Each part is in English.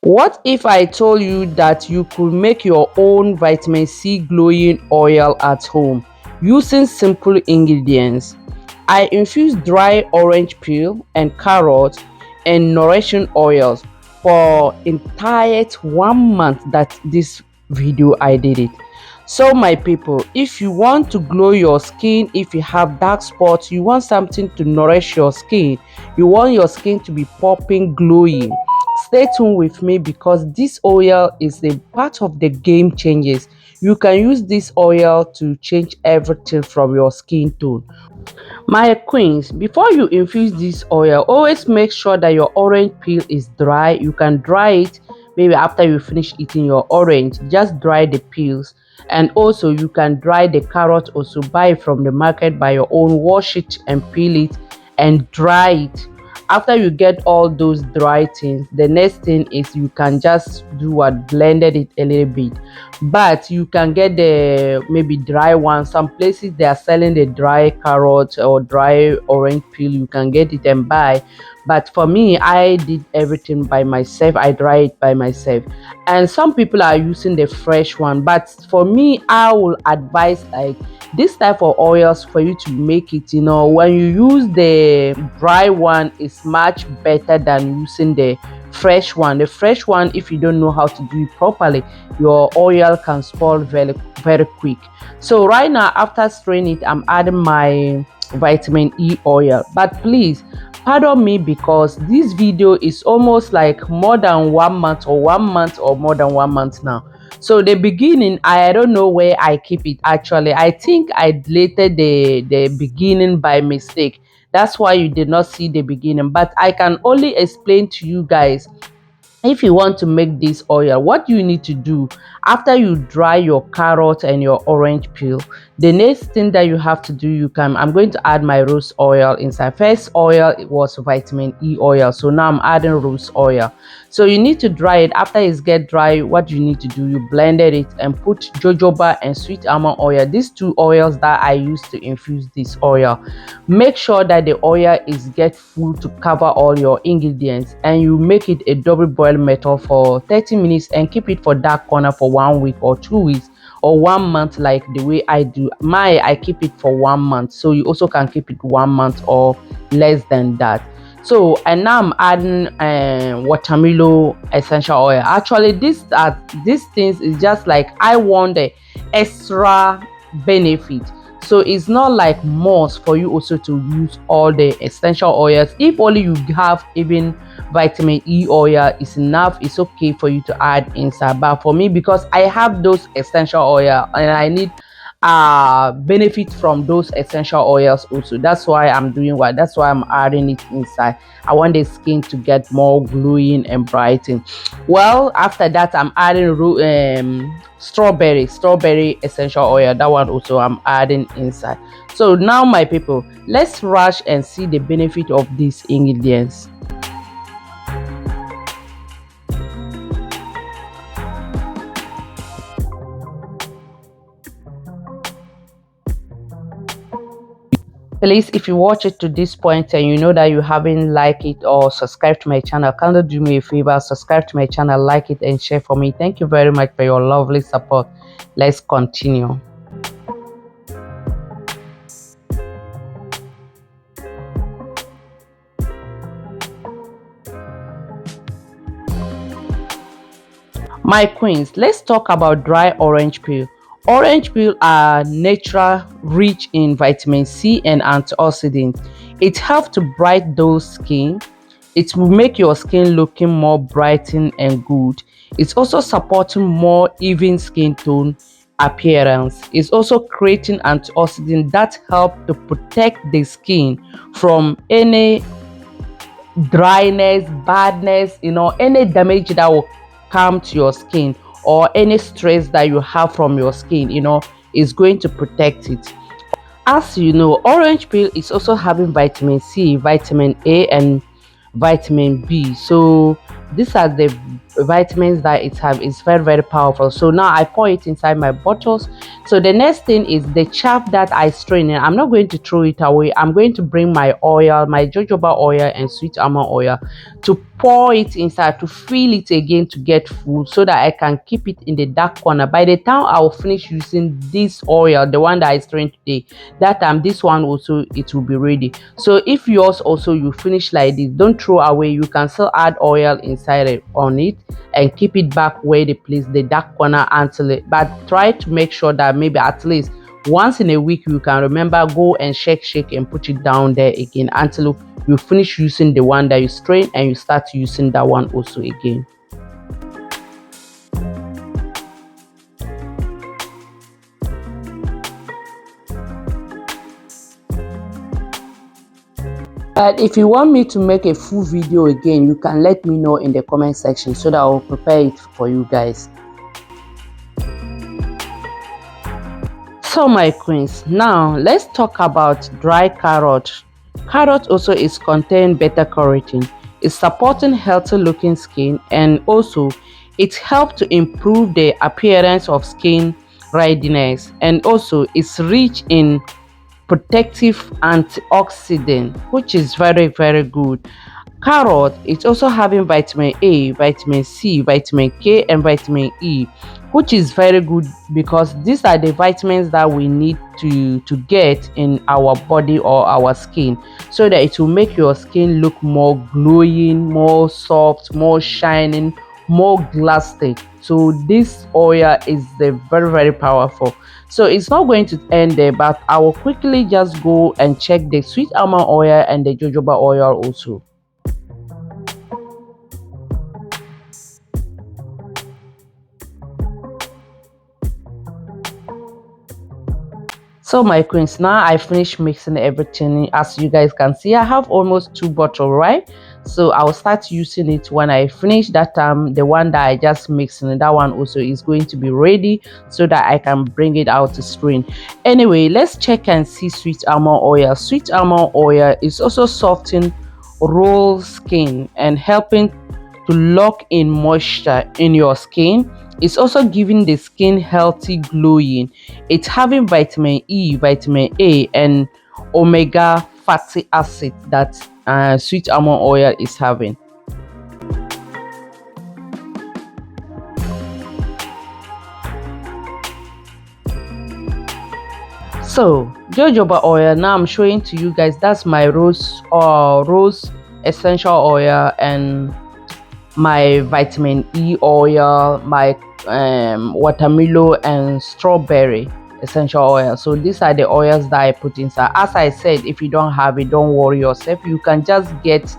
What if I told you that you could make your own vitamin C glowing oil at home using simple ingredients? I infuse dry orange peel and carrot and nourishing oils for entire 1 month. That this video I did it. So my people, if you want to glow your skin, if you have dark spots, you want something to nourish your skin, you want your skin to be popping, glowing, stay tuned with me because this oil is a part of the game changes. You can use this oil to change everything from your skin tone. My queens, before you infuse this oil, always make sure that your orange peel is dry. You can dry it maybe after you finish eating your orange. Just dry the peels. And also you can dry the carrot, also buy it from the market by your own, wash it and peel it and dry it. After you get all those dry things, the next thing is you can just do what, blended it a little bit. But you can get the maybe dry one. Some places they are selling the dry carrot or dry orange peel. You can get it and buy. But for me, I did everything by myself. I dry it by myself. And some people are using the fresh one, but for me, I will advise like this type of oils for you to make it. When you use the dry one, it's much better than using the fresh one. The fresh one, if you don't know how to do it properly, your oil can spoil very very quick. So right now, after straining it, I'm adding my vitamin E oil. But please pardon me because this video is almost like more than 1 month, or 1 month, or more than 1 month now. So the beginning, I don't know where I keep it. Actually, I think I deleted the beginning by mistake. That's why you did not see the beginning, but I can only explain to you guys. If you want to make this oil, what you need to do after you dry your carrot and your orange peel, the next thing that you have to do, I'm going to add my rose oil inside. First oil, it was vitamin E oil, so now I'm adding rose oil. So you need to dry it. After it's get dry, what you need to do, you blended it and put jojoba and sweet almond oil. These two oils that I use to infuse this oil. Make sure that the oil is get full to cover all your ingredients, and you make it a double boil method for 30 minutes and keep it for that corner for 1 week or 2 weeks or 1 month, like the way I do my. I keep it for 1 month, so you also can keep it 1 month or less than that. So, and now I'm adding watermelon essential oil. Actually, these things is just like I want the extra benefit. So it's not like must for you also to use all the essential oils. If only you have even vitamin E oil is enough, it's okay for you to add inside. But for me, because I have those essential oil and I need benefit from those essential oils also, that's why I'm doing what, that's why I'm adding it inside. I want the skin to get more glowing and brighten. Well, after that, I'm adding strawberry essential oil. That one also I'm adding inside. So now my people, let's rush and see the benefit of these ingredients. Please, if you watch it to this point and you know that you haven't liked it or subscribed to my channel, kindly do me a favor, subscribe to my channel, like it and share for me. Thank you very much for your lovely support. Let's continue. My queens, let's talk about dry orange peel. Orange peel are natural, rich in vitamin C and antioxidants. It helps to brighten those skin. It will make your skin looking more brightened and good. It's also supporting more even skin tone appearance. It's also creating antioxidants that help to protect the skin from any dryness, badness, any damage that will come to your skin, or any stress that you have from your skin, is going to protect it. As you know, orange peel is also having vitamin C, vitamin A, and vitamin B. So these are the vitamins that it have. It's very, very powerful. So now I pour it inside my bottles. So the next thing is the chaff that I strain, and I'm not going to throw it away. I'm going to bring my oil, my jojoba oil and sweet almond oil, to pour it inside, to fill it again to get full, so that I can keep it in the dark corner. By the time I will finish using this oil, the one that I strained today, that time this one also, it will be ready. So if yours also you finish like this, don't throw away. You can still add oil inside it, on it, and keep it back where the place, the dark corner, until it, but try to make sure that maybe at least once in a week you can remember, go and shake and put it down there again until you finish using the one that you strain, and you start using that one also again. But if you want me to make a full video again, you can let me know in the comment section, so that I will prepare it for you guys. So my queens, now let's talk about dry carrot. Carrot also is contain beta carotene. It's supporting healthy looking skin, and also it helps to improve the appearance of skin readiness, and also it's rich in protective antioxidant, which is very, very good. Carrot is also having vitamin A, vitamin C, vitamin K and vitamin E, which is very good because these are the vitamins that we need to get in our body or our skin, so that it will make your skin look more glowing, more soft, more shining, more glassy. So this oil is very, very powerful. So it's not going to end there, but I will quickly just go and check the sweet almond oil and the jojoba oil also. So my queens, now I finished mixing everything. As you guys can see, I have almost 2 bottles, right? So I'll start using it when I finish that. The one that I just mixed in, that one also is going to be ready, so that I can bring it out to screen. Anyway, let's check and see sweet almond oil. Sweet almond oil is also softening roll skin and helping to lock in moisture in your skin. It's also giving the skin healthy glowing. It's having vitamin E, vitamin A and omega fatty acid that sweet almond oil is having. So jojoba oil, now I'm showing to you guys, that's my rose essential oil, and my vitamin E oil, my watermelon and strawberry essential oil. So these are the oils that I put inside. As I said, if you don't have it, don't worry yourself. You can just get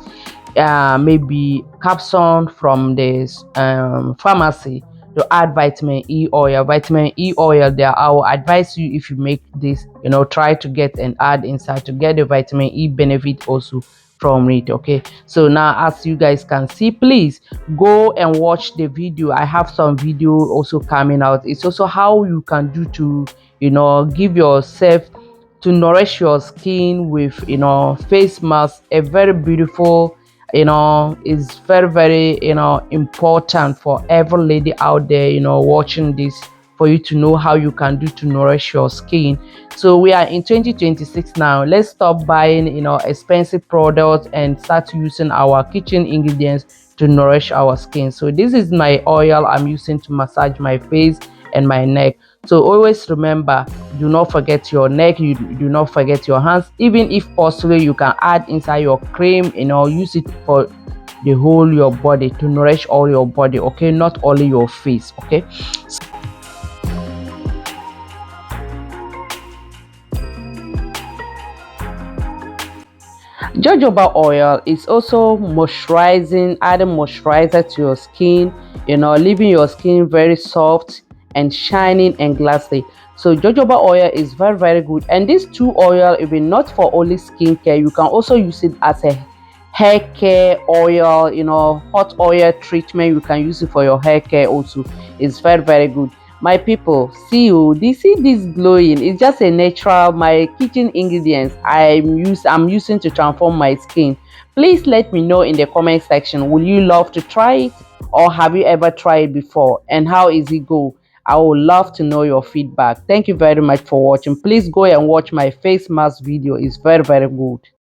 maybe capsule from this pharmacy to add vitamin E oil. Vitamin E oil there, I will advise you, if you make this, try to get and add inside to get the vitamin E benefit also from it. Okay, so now as you guys can see, please go and watch the video. I have some video also coming out. It's also how you can do to give yourself, to nourish your skin with face mask. A very beautiful, is very, very important for every lady out there watching this, for you to know how you can do to nourish your skin. So we are in 2026 now. Let's stop buying expensive products and start using our kitchen ingredients to nourish our skin. So this is my oil I'm using to massage my face and my neck. So always remember, do not forget your neck, you do not forget your hands. Even if possible, you can add inside your cream, use it for the whole your body, to nourish all your body. Okay, not only your face. Okay. Jojoba oil is also moisturizing, adding moisturizer to your skin, leaving your skin very soft and shining and glassy. So jojoba oil is very, very good. And these two oil, even not for only skincare, you can also use it as a hair care oil, hot oil treatment. You can use it for your hair care also. It's very, very good. My people, see you. Do you see this glowing? It's just a natural my kitchen ingredients I'm using to transform my skin. Please let me know in the comment section. Will you love to try it, or have you ever tried it before, and how is it go? I would love to know your feedback. Thank you very much for watching. Please go and watch my face mask video. It's very good.